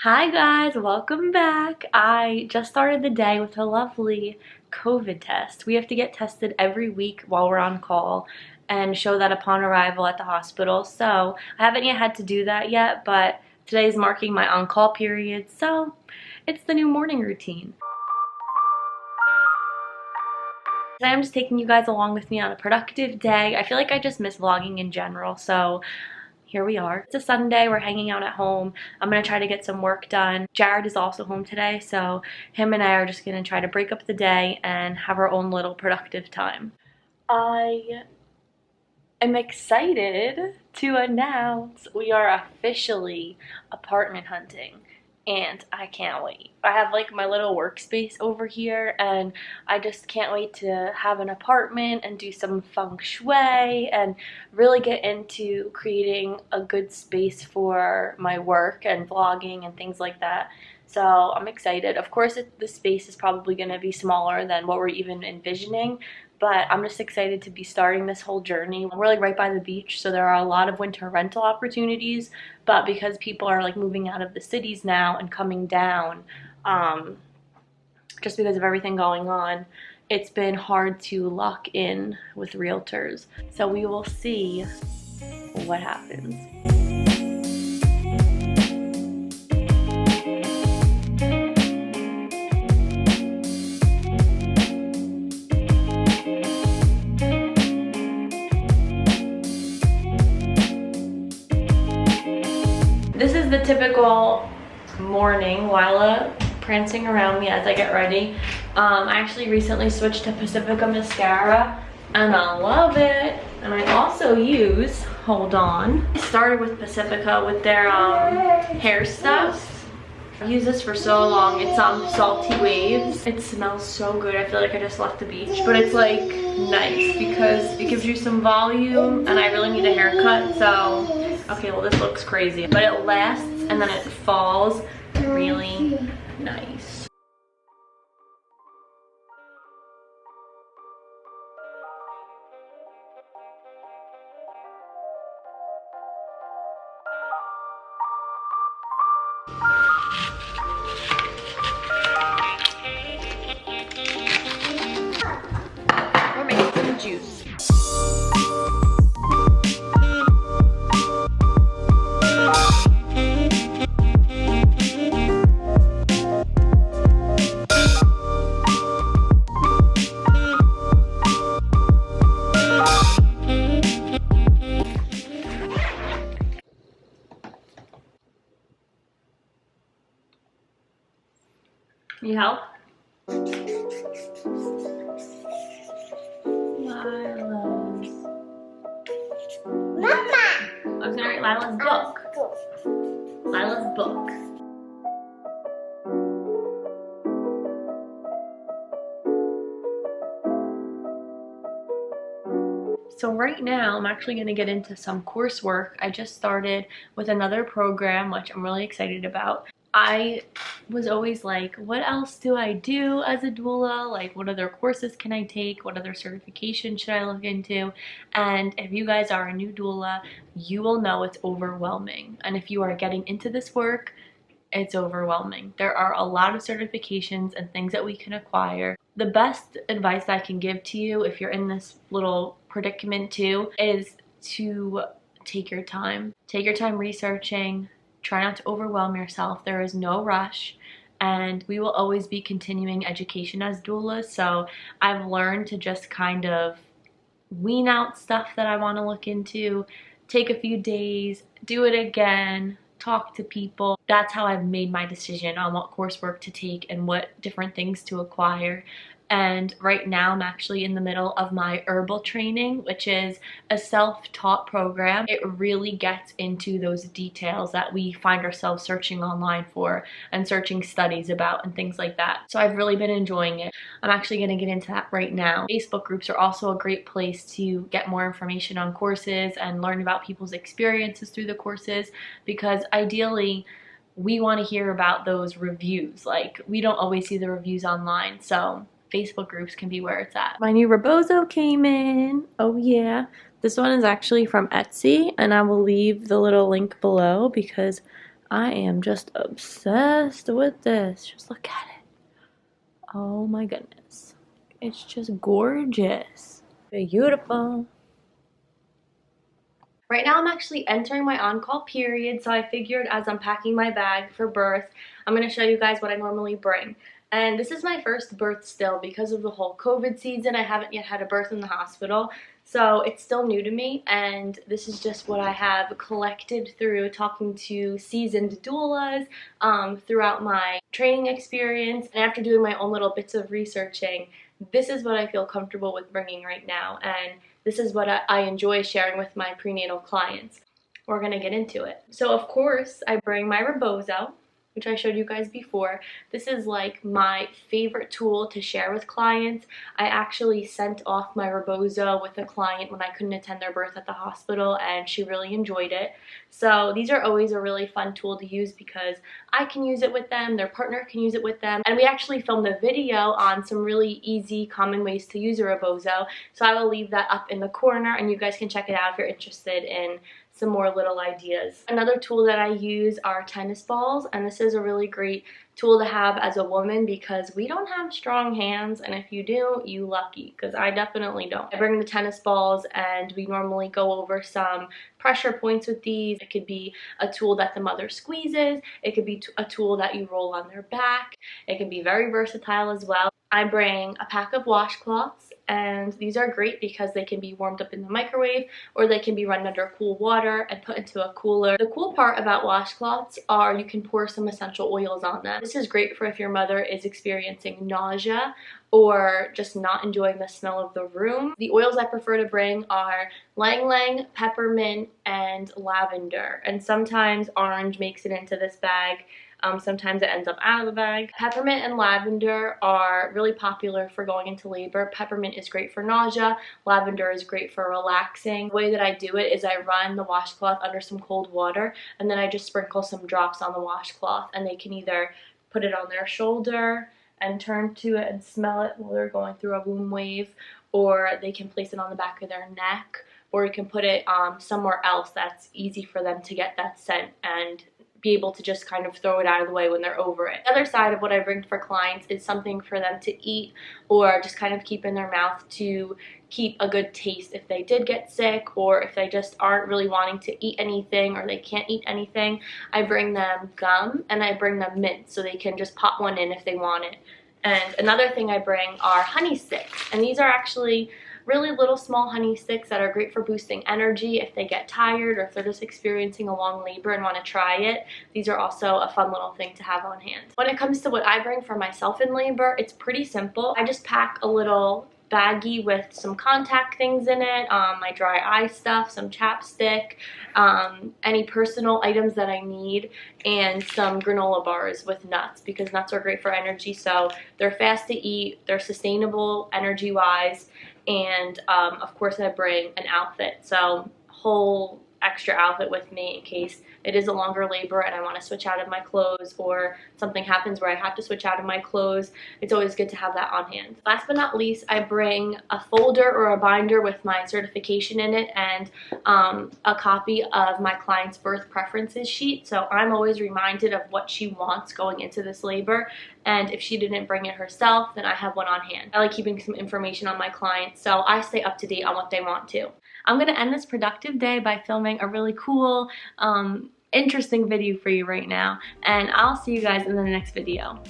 Hi guys, welcome back. I just started the day with a lovely COVID test. We have to get tested every week while we're on call and show that upon arrival at the hospital. So I haven't yet had to do that yet, but today's marking my on-call period, so it's the new morning routine. Today I'm just taking you guys along with me on a productive day. I feel like I just miss vlogging in general, so here we are. It's a Sunday, we're hanging out at home. I'm gonna try to get some work done. Jared is also home today, so him and I are just gonna try to break up the day and have our own little productive time. I am excited to announce we are officially apartment hunting. And I can't wait. I have like my little workspace over here and I just can't wait to have an apartment and do some feng shui and really get into creating a good space for my work and vlogging and things like that. So I'm excited. Of course, the space is probably going to be smaller than what we're even envisioning, but I'm just excited to be starting this whole journey. We're like right by the beach, so there are a lot of winter rental opportunities, but because people are like moving out of the cities now and coming down, just because of everything going on, it's been hard to lock in with realtors. So we will see what happens. This is the typical morning, Lila prancing around me as I get ready. I actually recently switched to Pacifica Mascara and I love it. And I also use, hold on, I started with Pacifica with their hair stuff. I've used this for so long. It's Salty Waves. It smells so good. I feel like I just left the beach, but it's like nice because it gives you some volume and I really need a haircut, so okay, well this looks crazy, but it lasts and then it falls really nice. We're making some juice. Need help? Lila's. Mama! I was gonna write Lila's book. Lila's book. So right now I'm actually going to get into some coursework. I just started with another program, which I'm really excited about. I was always like, what else do I do as a doula? Like, what other courses can I take? What other certifications should I look into? And if you guys are a new doula, you will know it's overwhelming. And if you are getting into this work, it's overwhelming. There are a lot of certifications and things that we can acquire. The best advice I can give to you if you're in this little predicament too is to take your time. Take your time researching. Try not to overwhelm yourself. There is no rush, and we will always be continuing education as doulas. So I've learned to just kind of wean out stuff that I want to look into, take a few days, do it again, talk to people. That's how I've made my decision on what coursework to take and what different things to acquire. And right now I'm actually in the middle of my herbal training, which is a self-taught program. It really gets into those details that we find ourselves searching online for and searching studies about and things like that. So I've really been enjoying it. I'm actually going to get into that right now. Facebook groups are also a great place to get more information on courses and learn about people's experiences through the courses, because ideally we want to hear about those reviews. Like, we don't always see the reviews online, so Facebook groups can be where it's at. My new rebozo came in. Oh yeah. This one is actually from Etsy, and I will leave the little link below because I am just obsessed with this. Just look at it. Oh my goodness. It's just gorgeous. Beautiful. Right now I'm actually entering my on-call period, so I figured as I'm packing my bag for birth, I'm going to show you guys what I normally bring. And this is my first birth still because of the whole COVID season. I haven't yet had a birth in the hospital, so it's still new to me, and this is just what I have collected through talking to seasoned doulas throughout my training experience, and after doing my own little bits of researching. This is what I feel comfortable with bringing right now, and this is what I enjoy sharing with my prenatal clients. We're gonna get into it. So of course, I bring my rebozo, which I showed you guys before. This is like my favorite tool to share with clients. I actually sent off my rebozo with a client when I couldn't attend their birth at the hospital, and she really enjoyed it. So these are always a really fun tool to use because I can use it with them, their partner can use it with them, and we actually filmed a video on some really easy, common ways to use a rebozo. So I will leave that up in the corner, and you guys can check it out if you're interested in some more little ideas. Another tool that I use are tennis balls, and this is a really great tool to have as a woman because we don't have strong hands, and if you do, you lucky, because I definitely don't. I bring the tennis balls, and we normally go over some pressure points with these. It could be a tool that the mother squeezes, it could be a tool that you roll on their back, it can be very versatile as well. I bring a pack of washcloths, and these are great because they can be warmed up in the microwave or they can be run under cool water and put into a cooler. The cool part about washcloths are you can pour some essential oils on them. This is great for if your mother is experiencing nausea or just not enjoying the smell of the room. The oils I prefer to bring are ylang ylang, peppermint, and lavender, and sometimes orange makes it into this bag. Sometimes it ends up out of the bag. Peppermint and lavender are really popular for going into labor. Peppermint is great for nausea. Lavender is great for relaxing. The way that I do it is I run the washcloth under some cold water, and then I just sprinkle some drops on the washcloth, and they can either put it on their shoulder and turn to it and smell it while they're going through a womb wave, or they can place it on the back of their neck, or you can put it somewhere else that's easy for them to get that scent and be able to just kind of throw it out of the way when they're over it. The other side of what I bring for clients is something for them to eat or just kind of keep in their mouth to keep a good taste if they did get sick, or if they just aren't really wanting to eat anything or they can't eat anything. I bring them gum and I bring them mint so they can just pop one in if they want it. And another thing I bring are honey sticks, and these are actually really little small honey sticks that are great for boosting energy if they get tired or if they're just experiencing a long labor and want to try it. These are also a fun little thing to have on hand. When it comes to what I bring for myself in labor, it's pretty simple. I just pack a little baggie with some contact things in it, my dry eye stuff, some chapstick, any personal items that I need, and some granola bars with nuts, because nuts are great for energy. So they're fast to eat, they're sustainable energy wise, and of course I bring an outfit, so whole extra outfit with me in case it is a longer labor and I want to switch out of my clothes, or something happens where I have to switch out of my clothes. It's always good to have that on hand. Last but not least, I bring a folder or a binder with my certification in it and a copy of my client's birth preferences sheet, so I'm always reminded of what she wants going into this labor, and if she didn't bring it herself, then I have one on hand. I like keeping some information on my clients, so I stay up to date on what they want to. I'm going to end this productive day by filming a really cool, interesting video for you right now, and I'll see you guys in the next video.